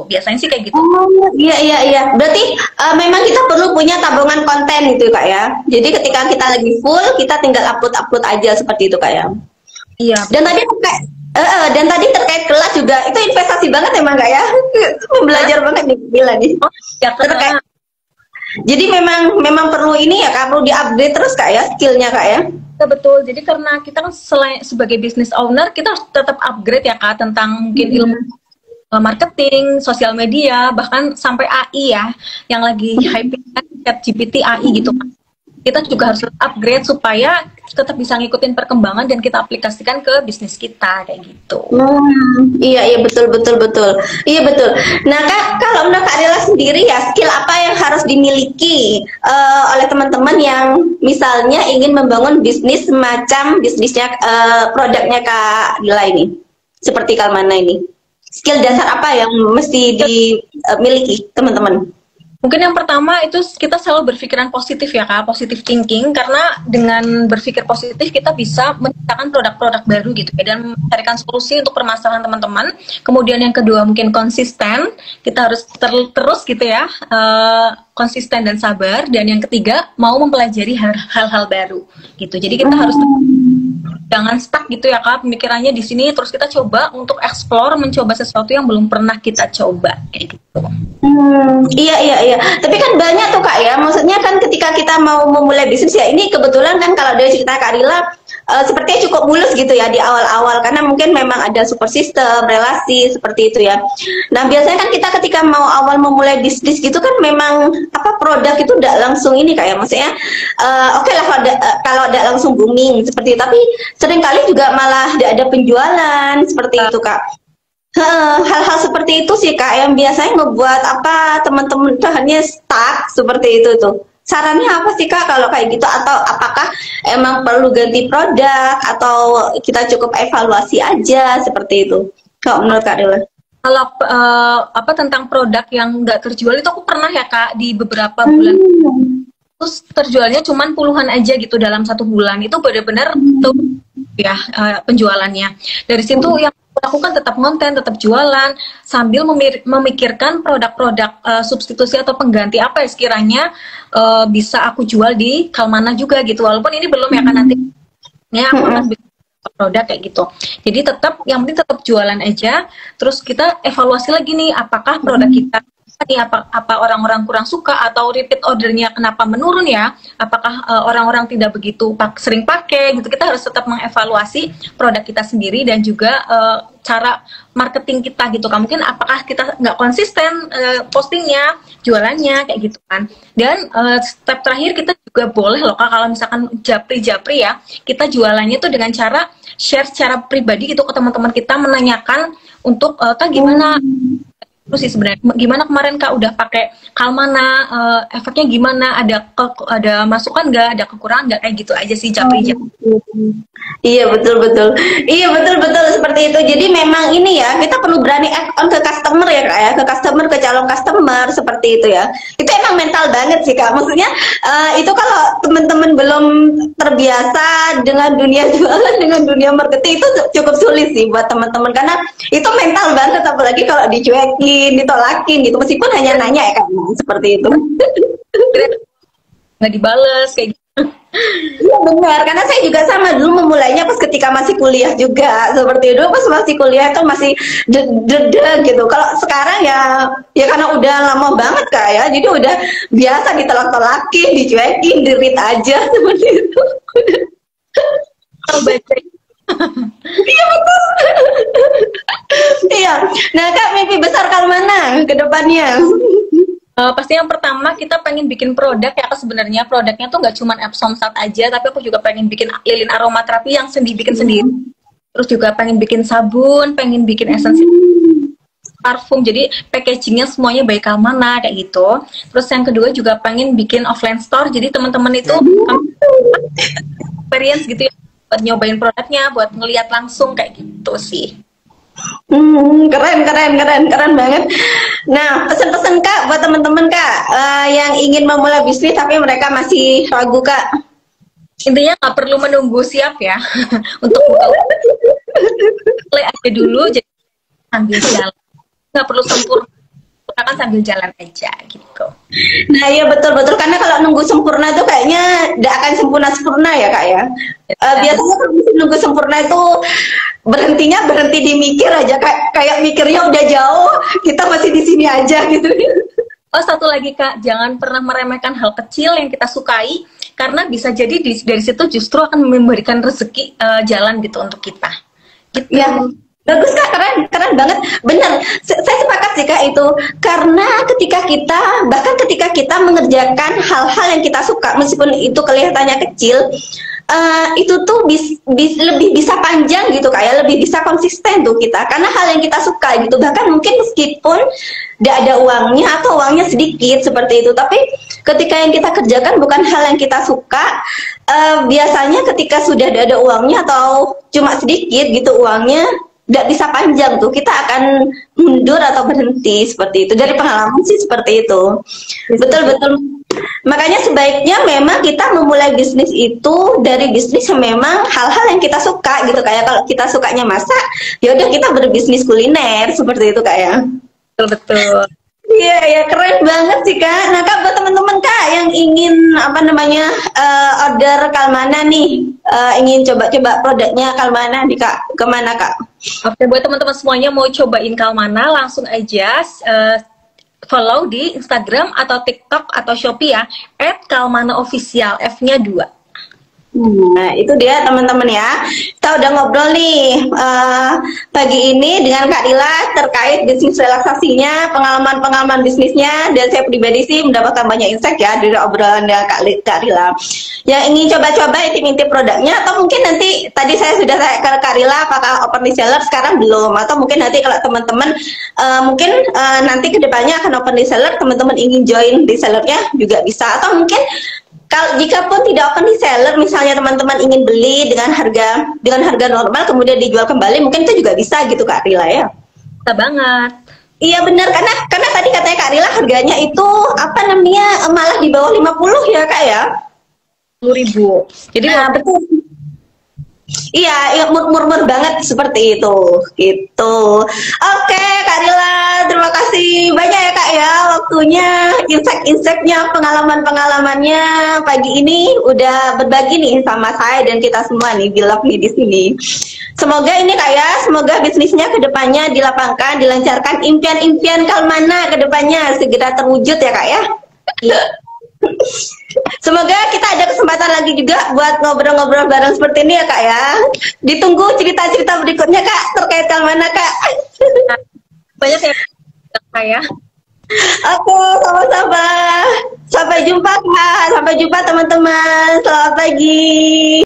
Biasanya sih kayak gitu. Oh, iya iya iya. Berarti memang kita perlu punya tabungan konten gitu Kak ya. Jadi ketika kita lagi full, kita tinggal upload-upload aja seperti itu Kak ya. Iya, Dan betul. tadi terkait dan tadi terkait kelas juga itu investasi banget emang Kak ya. Belajar banget nih gila nih. Oh, ya Terkait. karena Jadi memang memang perlu ini ya Kak, perlu di-upgrade terus Kak ya skillnya Kak ya. ya, betul. Jadi karena kita kan selain sebagai business owner, kita harus tetap upgrade ya Kak tentang mungkin ilmu marketing, sosial media, bahkan sampai AI ya, yang lagi hype kan ChatGPT AI gitu kan. Kita juga harus upgrade supaya tetap bisa ngikutin perkembangan dan kita aplikasikan ke bisnis kita kayak gitu. Iya iya betul betul betul. Iya betul. Nah Kak, kalau menurut Kak Rila sendiri ya skill apa yang harus dimiliki oleh teman-teman yang misalnya ingin membangun bisnis semacam bisnisnya produknya Kak Rila ini, seperti Kalmana ini. Skill dasar apa yang mesti dimiliki teman-teman? Mungkin yang pertama itu kita selalu berpikiran positif ya Kak, positive thinking, karena dengan berpikir positif kita bisa menciptakan produk-produk baru gitu ya, dan mencarikan solusi untuk permasalahan teman-teman. Kemudian yang kedua mungkin konsisten, kita harus terus gitu ya, konsisten dan sabar. Dan yang ketiga mau mempelajari hal-hal baru gitu. Jadi kita harus jangan stuck gitu ya Kak, pemikirannya di sini, terus kita coba untuk explore, mencoba sesuatu yang belum pernah kita coba kayak gitu. Iya iya iya. Tapi kan banyak tuh Kak ya. Maksudnya kan ketika kita mau memulai bisnis ya ini kebetulan kan kalau dari cerita Kak Rila sepertinya cukup mulus gitu ya di awal-awal karena mungkin memang ada support system, relasi seperti itu ya. Nah, biasanya kan kita ketika mau awal memulai bisnis gitu kan memang apa produk itu udah langsung ini kayak maksudnya oke lah kalau udah langsung booming seperti itu, tapi seringkali juga malah tidak ada penjualan seperti itu Kak. Hal-hal seperti itu sih Kak yang biasanya ngebuat apa teman-teman tuh hanya stuck seperti itu tuh. Sarannya apa sih Kak kalau kayak gitu, atau apakah emang perlu ganti produk atau kita cukup evaluasi aja seperti itu? Kalau menurut Kak Rila? Kalau apa tentang produk yang nggak terjual itu aku pernah ya Kak di beberapa bulan, terus terjualnya cuman puluhan aja gitu dalam 1 bulan, itu benar-benar tuh ya penjualannya. Dari situ yang aku lakukan tetap konten, tetap jualan sambil memikirkan produk-produk substitusi atau pengganti apa ya sekiranya bisa aku jual di Kalmana juga gitu. Walaupun ini belum ya kan, nanti ya aku akan bikin produk kayak gitu. Jadi tetap yang penting tetap jualan aja. Terus kita evaluasi lagi nih, apakah produk kita nih apa orang-orang kurang suka atau repeat ordernya kenapa menurun ya? Apakah orang-orang tidak begitu sering pakai gitu? Kita harus tetap mengevaluasi produk kita sendiri dan juga cara marketing kita gitu kan. Mungkin apakah kita nggak konsisten postingnya, jualannya kayak gitu kan. Dan step terakhir kita juga boleh loh Kak, kalau misalkan japri ya, kita jualannya tuh dengan cara share secara pribadi gitu ke teman-teman kita, menanyakan untuk Kak gimana terus sih sebenarnya gimana kemarin Kak udah pakai Kalmana, efeknya gimana, ada masukan nggak, ada kekurangan nggak, kayak gitu aja sih japri. Iya betul betul. Iya betul betul seperti itu. Jadi memang ini ya kita perlu berani act on ke customer ya Kak ya, ke customer, ke calon customer seperti itu ya. Itu emang mental banget sih Kak. Maksudnya itu kalau teman-teman belum terbiasa dengan dunia jualan, dengan dunia marketing itu cukup sulit sih buat teman-teman karena itu mental banget, apalagi kalau dicuekin, ditolakin gitu. Meskipun hanya nanya ya Kak, seperti itu. Nggak dibales kayak gitu. Iya benar, karena saya juga sama dulu memulainya pas ketika masih kuliah juga seperti itu. Pas masih kuliah itu masih deg gitu. Kalau sekarang ya karena udah lama banget Kak ya, jadi udah biasa ditolak-tolakin, dicuekin, di-read aja seperti itu. Kalau baca Iya betul. Iya. Nah Kak, mimpi besar Kalmana ke depannya? pasti yang pertama kita pengen bikin produk ya Kak. Sebenarnya produknya tuh nggak cuma Epsom salt aja, tapi aku juga pengen bikin lilin aromaterapi yang bikin sendiri. Terus juga pengen bikin sabun, pengen bikin esensi parfum, jadi packagingnya semuanya by Kalmana kayak gitu. Terus yang kedua juga pengen bikin offline store, jadi teman-teman itu experience gitu ya, buat nyobain produknya, buat ngeliat langsung kayak gitu sih. Keren banget. Nah, pesan-pesan Kak buat teman-teman Kak yang ingin memulai bisnis tapi mereka masih ragu Kak. Intinya nggak perlu menunggu siap ya untuk buka, mulai aja dulu, jadi ambil jalan, nggak perlu sempurna sempurnakan sambil jalan aja gitu. Nah iya betul-betul, karena kalau nunggu sempurna tuh kayaknya tidak akan sempurna-sempurna ya kak ya. Biasanya kalau nunggu sempurna itu berhentinya berhenti di mikir aja, kayak mikirnya udah jauh, kita masih di sini aja gitu. Oh, satu lagi Kak, jangan pernah meremehkan hal kecil yang kita sukai, karena bisa jadi dari situ justru akan memberikan rezeki jalan gitu untuk kita. Gitu. Ya, bagus Kak, keren banget. Benar, saya sepakat sih Kak itu. Karena bahkan ketika kita mengerjakan hal-hal yang kita suka, meskipun itu kelihatannya kecil, itu tuh lebih bisa panjang gitu Kak ya, lebih bisa konsisten tuh kita. Karena hal yang kita suka gitu, bahkan mungkin meskipun tidak ada uangnya atau uangnya sedikit seperti itu, tapi ketika yang kita kerjakan bukan hal yang kita suka, biasanya ketika sudah ada uangnya atau cuma sedikit gitu uangnya, tidak bisa panjang tuh, kita akan mundur atau berhenti seperti itu. Dari pengalaman sih seperti itu. Betul-betul. Makanya sebaiknya memang kita memulai bisnis itu dari bisnis yang memang hal-hal yang kita suka gitu. Kayak kalau kita sukanya masak, ya udah kita berbisnis kuliner seperti itu kayak. Betul. Iya, ya keren banget sih Kak. Nah Kak, buat teman-teman Kak yang ingin order Kalmana nih, ingin coba-coba produknya Kalmana nih Kak, kemana Kak? Oke, buat teman-teman semuanya mau cobain Kalmana, langsung aja follow di Instagram atau TikTok atau Shopee ya, @kalmanaofficial, F-nya 2. Nah itu dia teman-teman ya, kita udah ngobrol nih pagi ini dengan Kak Rila terkait bisnis relaksasinya, pengalaman bisnisnya, dan saya pribadi sih mendapatkan banyak insight ya dari obrolan dengan Kak Rila. Yang ingin coba-coba intip-intip produknya, atau mungkin nanti tadi saya sudah tanya ke Kak Rila apakah open reseller, sekarang belum, atau mungkin nanti kalau teman-teman nanti kedepannya akan open reseller, teman-teman ingin join resellernya juga bisa, atau mungkin kalau jika pun tidak open reseller, misalnya teman-teman ingin beli dengan harga normal kemudian dijual kembali, mungkin itu juga bisa gitu Kak Rila ya. Bisa banget. Iya benar, karena tadi katanya Kak Rila harganya itu malah di bawah 50 ya Kak ya. 10.000. Jadi betul. Iya, murmur banget seperti itu, gitu. Oke, Kak Rila, terima kasih banyak ya Kak ya, waktunya, insight-insightnya, pengalamannya pagi ini udah berbagi nih sama saya dan kita semua nih, Bilog nih di sini. Semoga ini Kak ya, semoga bisnisnya kedepannya dilapangkan, dilancarkan, impian-impian Kalmana kedepannya segera terwujud ya Kak ya. Semoga kita ada kesempatan lagi juga buat ngobrol-ngobrol bareng seperti ini ya Kak ya. Ditunggu cerita-cerita berikutnya Kak terkait Kalmana Kak. Banyak ya Kak ya. Oke, sama-sama. Sampai jumpa Kak. Sampai jumpa teman-teman. Selamat pagi.